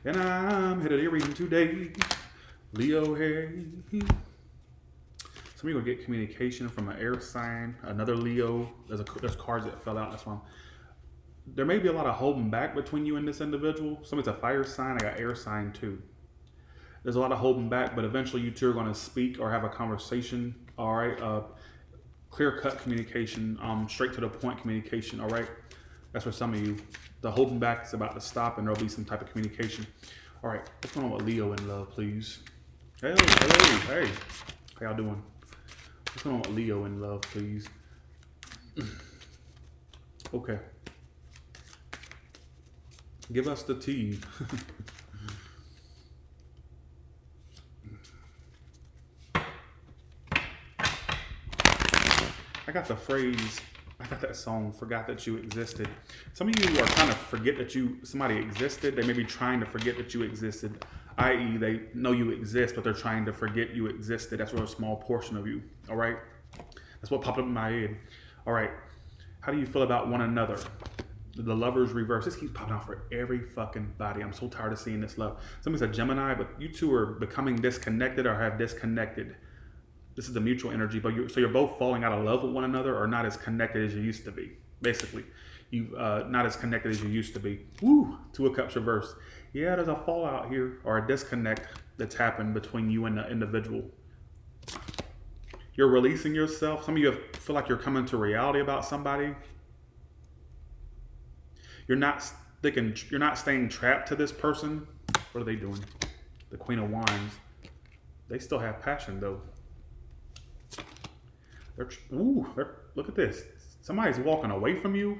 And I'm headed to reading today. Leo here. Some of you gonna get communication from an air sign, another Leo. There's cards that fell out. That's why there may be a lot of holding back between you and this individual. Somebody's a fire sign. I got air sign too. There's a lot of holding back, but eventually you two are gonna speak or have a conversation. All right. Clear cut communication. Straight to the point communication. All right. That's for some of you. The holding back is about to stop, and there'll be some type of communication. All right. What's going on with Leo in love, please? Hey. How y'all doing? What's going on with Leo in love, please? Okay. Give us the tea. I got the phrase, I got that song, forgot that you existed. Some of you are trying to forget that somebody existed. They may be trying to forget that you existed, i.e. they know you exist, but they're trying to forget you existed. That's a small portion of you, all right? That's what popped up in my head. All right, how do you feel about one another? The Lovers reverse. This keeps popping out for every fucking body. I'm so tired of seeing this love. Somebody's a Gemini, but you two are becoming disconnected or have disconnected. This is the mutual energy, but you're both falling out of love with one another or not as connected as you used to be. Basically, you not as connected as you used to be. Woo! Two of Cups reversed. Yeah, there's a fallout here or a disconnect that's happened between you and the individual. You're releasing yourself. Some of you feel like you're coming to reality about somebody. You're not staying trapped to this person. What are they doing? The Queen of Wands. They still have passion though. Look at this. Somebody's walking away from you.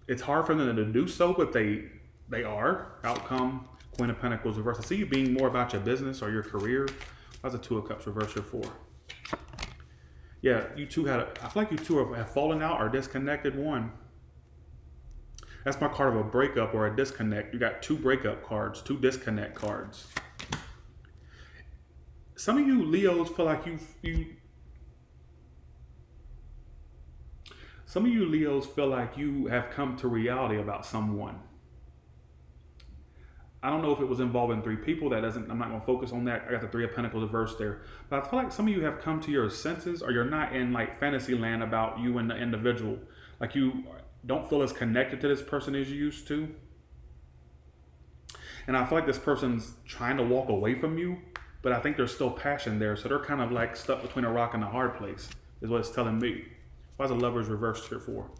It's hard for them to do so, but they are. Outcome, Queen of Pentacles reverse. I see you being more about your business or your career. How's the Two of Cups reverse here for? Yeah, you two I feel like you two have fallen out or disconnected. One. That's my card of a breakup or a disconnect. You got two breakup cards, two disconnect cards. Some of you Leos feel like some of you Leos feel like you have come to reality about someone. I don't know if it was involving three people. I'm not going to focus on that. I got the Three of Pentacles reverse there. But I feel like some of you have come to your senses or you're not in like fantasy land about you and the individual. Like you don't feel as connected to this person as you used to. And I feel like this person's trying to walk away from you, but I think there's still passion there. So they're kind of like stuck between a rock and a hard place, is what it's telling me. Why is the Lovers reversed here for?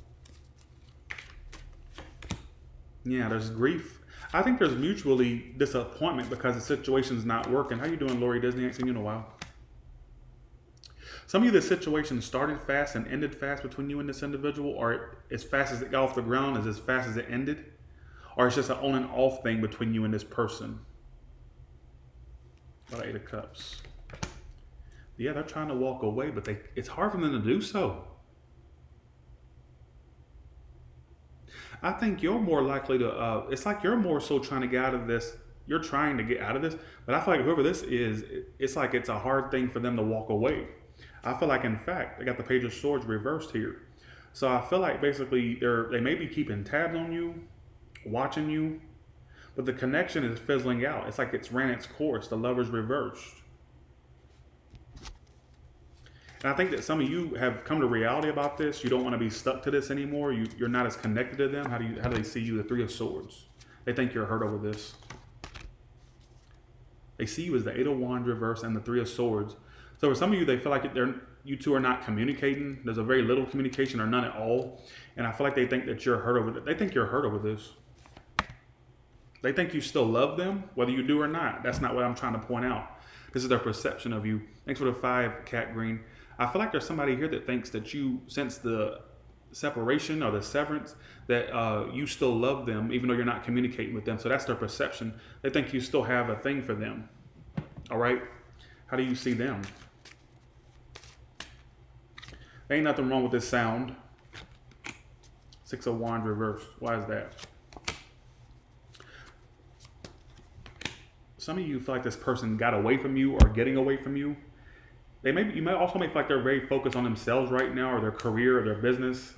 Yeah, there's grief. I think there's mutually disappointment because the situation's not working. How you doing, Lori Disney? I ain't seen you in a while. Some of you, the situation started fast and ended fast between you and this individual, or as fast as it got off the ground is as fast as it ended, or it's just an on and off thing between you and this person. About Eight of Cups. Yeah, they're trying to walk away, but it's hard for them to do so. I think you're more likely to, it's like you're more so trying to get out of this. You're trying to get out of this, but I feel like whoever this is, it's like it's a hard thing for them to walk away. I feel like, in fact, they got the Page of Swords reversed here. So I feel like basically they may be keeping tabs on you, watching you, but the connection is fizzling out. It's like it's ran its course. The Lovers reversed. And I think that some of you have come to reality about this. You don't want to be stuck to this anymore. You're not as connected to them. How do they see you? The Three of Swords. They think you're hurt over this. They see you as the Eight of Wands reverse and the Three of Swords. So for some of you, they feel like you two are not communicating. There's a very little communication or none at all. And I feel like they think that you're hurt over it. They think you're hurt over this. They think you still love them, whether you do or not. That's not what I'm trying to point out. This is their perception of you. Thanks for the 5, Cat Green. I feel like there's somebody here that thinks that you, since the separation or the severance, that you still love them, even though you're not communicating with them. So that's their perception. They think you still have a thing for them. All right? How do you see them? There ain't nothing wrong with this sound. 6 of Wands reversed. Why is that? Some of you feel like this person got away from you or getting away from you. You might also feel like they're very focused on themselves right now, or their career or their business.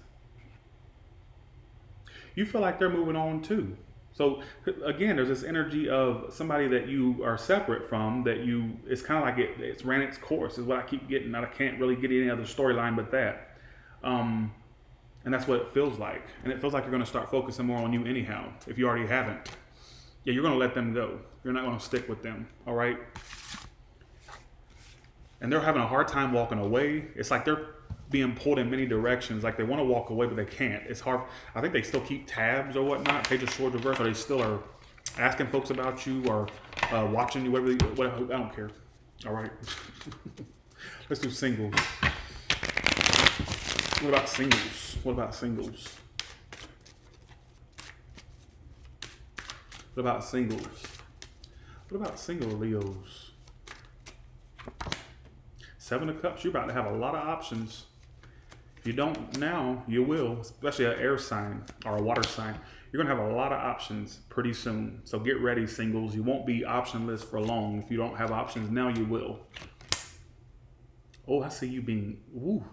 You feel like they're moving on too. So again, there's this energy of somebody that you are separate from, that you, it's kind of like it's ran its course is what I keep getting. I can't really get any other storyline but that. And that's what it feels like. And it feels like you're going to start focusing more on you anyhow, if you already haven't. Yeah, you're going to let them go. You're not going to stick with them. All right. And they're having a hard time walking away. It's like they're being pulled in many directions. Like they want to walk away, but they can't. It's hard. I think they still keep tabs or whatnot, Page of Swords reverse, or they still are asking folks about you or watching you, whatever. I don't care. All right. Let's do singles. What about singles? What about singles? What about singles? What about single Leos? Seven of Cups, you're about to have a lot of options. If you don't now, you will, especially an air sign or a water sign. You're going to have a lot of options pretty soon. So get ready, singles. You won't be optionless for long. If you don't have options now, you will. Oh, I see you being, woo.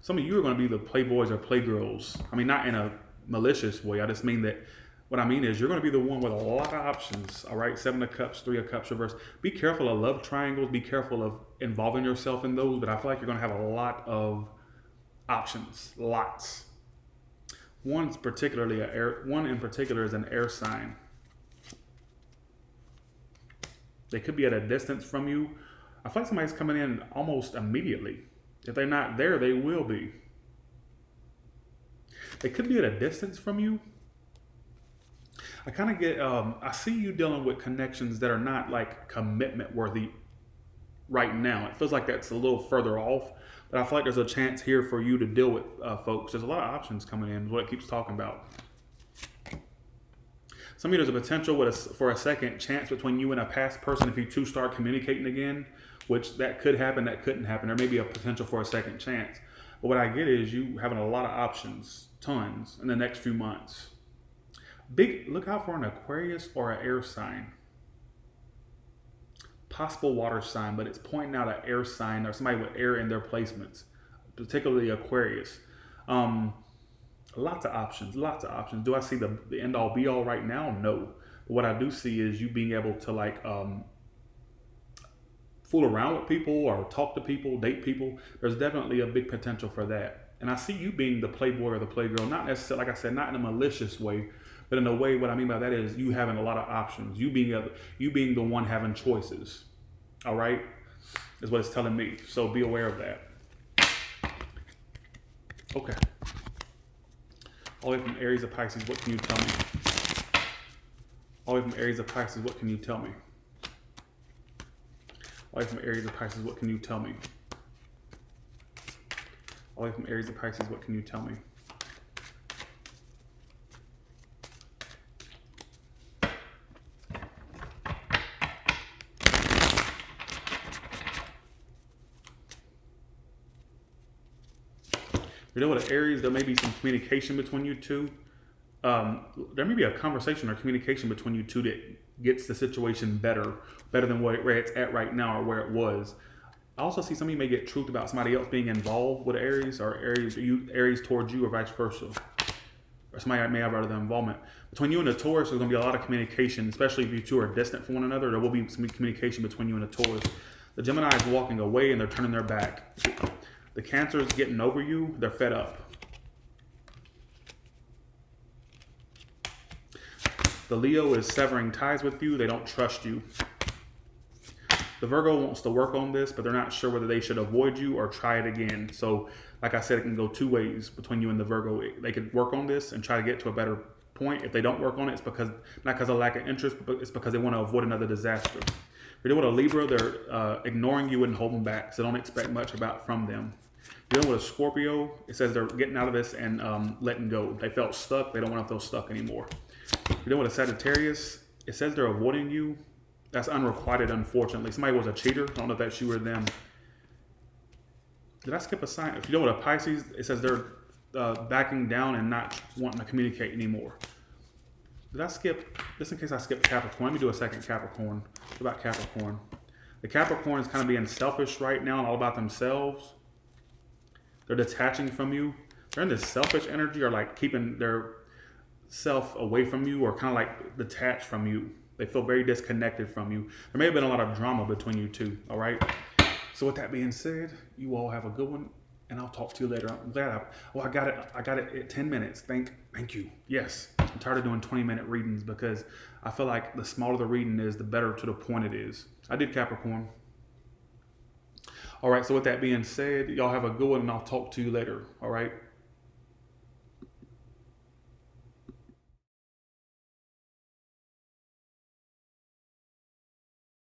Some of you are going to be the playboys or playgirls. I mean, not in a malicious way. I just mean that what I mean is you're going to be the one with a lot of options. All right. Seven of Cups, Three of Cups reverse. Be careful of love triangles. Be careful of involving yourself in those. But I feel like you're going to have a lot of options. Lots. One in particular is an air sign. They could be at a distance from you. I feel like somebody's coming in almost immediately. If they're not there, they will be. They could be at a distance from you. I kind of get, I see you dealing with connections that are not like commitment worthy right now. It feels like that's a little further off, but I feel like there's a chance here for you to deal with folks. There's a lot of options coming in, is what it keeps talking about. Some of you, there's a potential for a second chance between you and a past person if you two start communicating again, which that could happen, that couldn't happen. There may be a potential for a second chance. But what I get is you having a lot of options, tons, in the next few months. Look out for an Aquarius or an air sign. Possible water sign, but it's pointing out an air sign or somebody with air in their placements, particularly Aquarius. Lots of options, lots of options. Do I see the end all be all right now? No. But what I do see is you being able to like fool around with people or talk to people, date people. There's definitely a big potential for that. And I see you being the playboy or the playgirl, not necessarily, like I said, not in a malicious way, but in a way, what I mean by that is you having a lot of options. You being the one having choices. All right? Is what it's telling me. So be aware of that. Okay. All the way from Aries of Pisces, what can you tell me? All the way from Aries of Pisces, what can you tell me? All the way from Aries of Pisces, what can you tell me? All the way from Aries of Pisces, what can you tell me? You know what, Aries, there may be some communication between you two. There may be a conversation or communication between you two that gets the situation better than where it's at right now or where it was. I also see some of you may get truth about somebody else being involved with Aries or Aries towards you or vice versa. Or somebody may have other involvement. Between you and the Taurus, there's going to be a lot of communication, especially if you two are distant from one another. There will be some communication between you and the Taurus. The Gemini is walking away and they're turning their back. The Cancer is getting over you. They're fed up. The Leo is severing ties with you. They don't trust you. The Virgo wants to work on this, but they're not sure whether they should avoid you or try it again. So, like I said, it can go two ways between you and the Virgo. They could work on this and try to get to a better point. If they don't work on it, it's because not because of lack of interest, but it's because they want to avoid another disaster. If you're dealing with a Libra, they're ignoring you and holding back, so don't expect much from them. If you're dealing with a Scorpio, it says they're getting out of this and letting go. They felt stuck. They don't want to feel stuck anymore. If you're dealing with a Sagittarius, it says they're avoiding you. That's unrequited, unfortunately. Somebody was a cheater. I don't know if that's you or them. Did I skip a sign? If you're dealing with a Pisces, it says they're backing down and not wanting to communicate anymore. Did I skip, just in case I skipped Capricorn, let me do a second Capricorn. What about Capricorn? The Capricorn is kind of being selfish right now and all about themselves. They're detaching from you. They're in this selfish energy or like keeping their self away from you, or kind of like detached from you. They feel very disconnected from you. There may have been a lot of drama between you two. All right. So with that being said, you all have a good one, and I'll talk to you later. I'm glad I got it. I got it at 10 minutes. Thank you. Yes. I'm tired of doing 20-minute readings because I feel like the smaller the reading is, the better to the point it is. I did Capricorn. All right. So with that being said, y'all have a good one, and I'll talk to you later. All right.